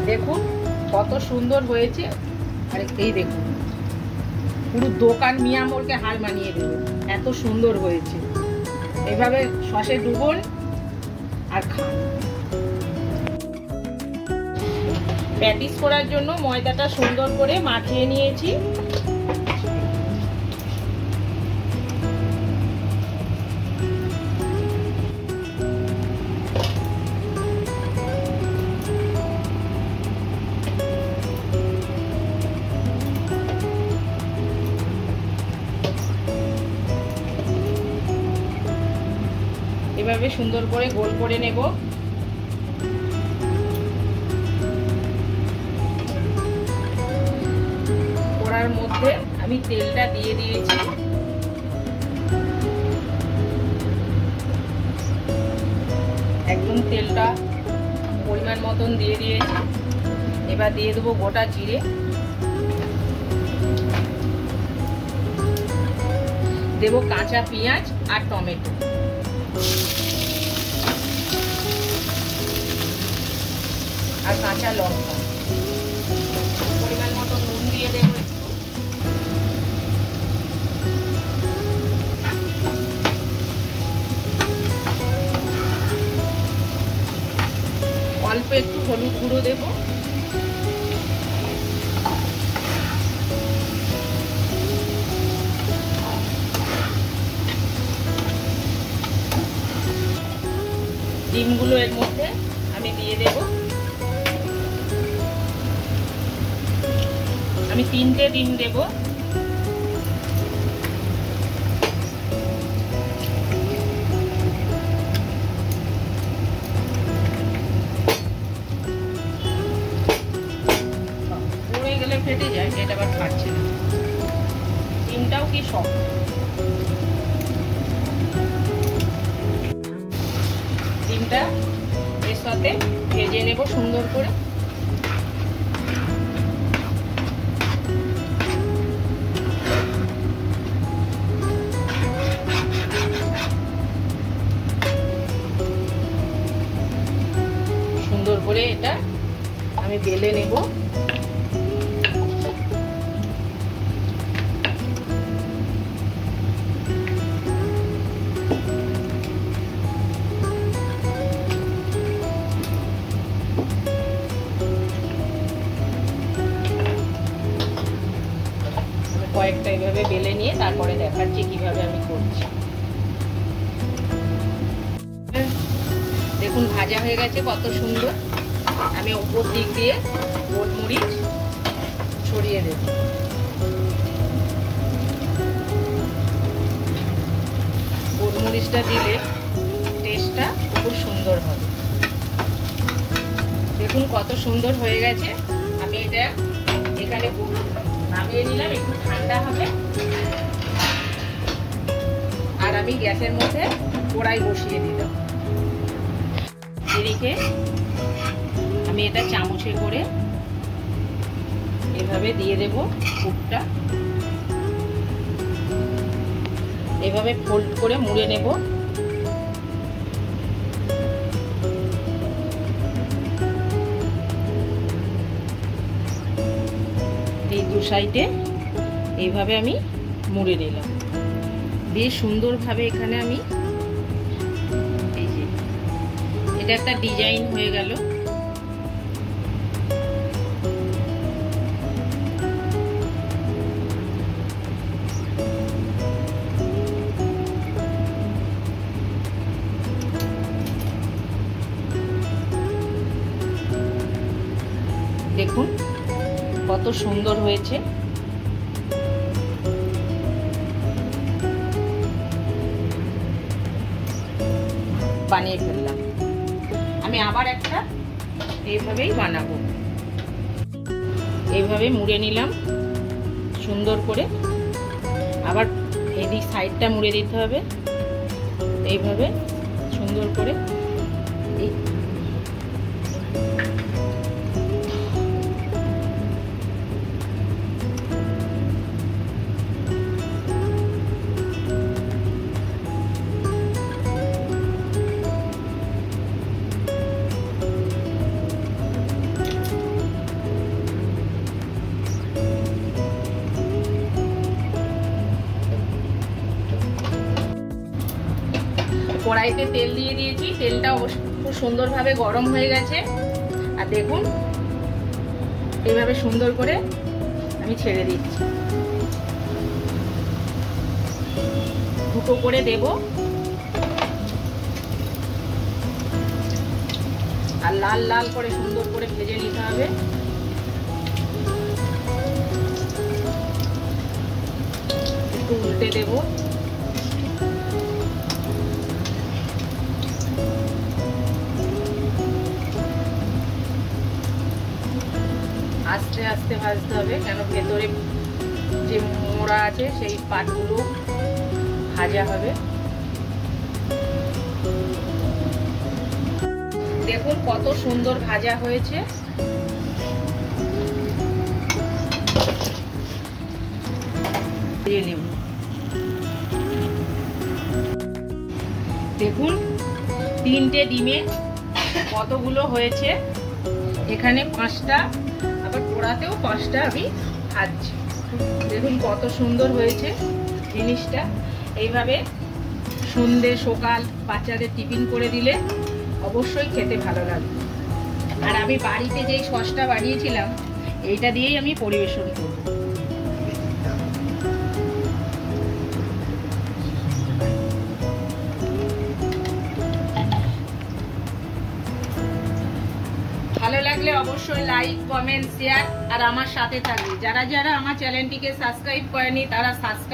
দেখুন কত সুন্দর হয়েছে। আর এই দেখুন পুরো দোকান মিয়া মোড়কে হার মানিয়ে দেবে, এত সুন্দর হয়েছে। এভাবে সসে ডুবন আর খান। প্যাটিস করার জন্য ময়দাটা সুন্দর করে মাখিয়ে নিয়েছি। এভাবে সুন্দর করে গোল করে নেব। কড়ার মধ্যে আমি তেলটা দিয়ে দিয়েছি। একদম তেলটা পরিমাণ মতন দিয়ে দিয়েছি। এবার দিয়ে দেবো গোটা জিরে, দেব কাঁচা পেঁয়াজ আর টমেটো, আর কাঁচা লঙ্কা, পরিমাণ মতো নুন দিয়ে দেবো একটু। অল্প একটু হলুদ গুঁড়ো দেব। ডিমগুলো এর মধ্যে আমি দিয়ে দেব। আমি 3টে ডিম দেব। পড়ে গেলে ফেটে যায়, এটা আবার ফাটছে না। ডিমটাও কি শক্ত। ডিমটা এর সাথে ভেজে নেব সুন্দর করে। সুন্দর করে এটা আমি বেলে নেব। কয়েকটা এইভাবে বেলে নিয়ে তারপরে দেখাচ্ছি কিভাবে আমি করছি। দেখুন ভাজা হয়ে গেছে কত সুন্দর। আমি উপর দিক দিয়ে গোলমরিচ ছড়িয়ে দেব। গোলমরিচটা দিলে টেস্টটা খুব সুন্দর হবে। দেখুন কত সুন্দর হয়ে গেছে। আমি এটা এখানে নামিয়ে নিলাম, একটু ঠান্ডা হবে। আর আমি গ্যাসের মধ্যে কড়াই বসিয়ে দিলাম। এদিকে আমি এটা চামচে করে এভাবে দিয়ে দেব পুরটা। এভাবে ফোল্ড করে মুড়ে নেব। এই দু সাইডে এইভাবে আমি মুড়ে নিলাম। বেশ সুন্দরভাবে এখানে আমি এই যে এটা একটা ডিজাইন হয়ে গেল। দেখুন কত সুন্দর হয়েছে। বানিয়ে ফেললাম। আমি আবার একটা এইভাবেই বানাবো। এইভাবে মুড়ে নিলাম সুন্দর করে। আবার এদিক সাইডটা মুড়ে দিতে হবে এইভাবে সুন্দর করে। এই কড়াইতে তেল দিয়ে দিয়েছি, তেলটা খুব সুন্দরভাবে গরম হয়ে গেছে। আর দেখুন এইভাবে সুন্দর করে আমি ছেড়ে দিচ্ছি, দুটো করে দেব। আর লাল লাল করে সুন্দর করে ভেজে নিতে হবে। একটু উল্টে দেব। আস্তে আস্তে ভাজতে হবে, কেন ভেতরে যে মোড়া আছে সেই পাটগুলো ভাজা হবে। দেখুন কত সুন্দর ভাজা হয়েছে। দেখুন 3টে ডিমে কতগুলো হয়েছে, এখানে 5টা, আবার পোড়াতেও 5টা আমি ভাজছি। দেখুন কত সুন্দর হয়েছে জিনিসটা। এইভাবে সন্ধ্যে সকাল বাচ্চাদের টিফিন করে দিলে অবশ্যই খেতে ভালো লাগবে। আর আমি বাড়িতে যেই সসটা বানিয়েছিলাম এইটা দিয়েই আমি পরিবেশন করব। ভালো লাগলে অবশ্যই লাইক, কমেন্ট, শেয়ার আর আমার সাথে থাকবে। যারা যারা আমার চ্যানেলটিকে সাবস্ক্রাইব করেনি তারা সাবস্ক্রাইব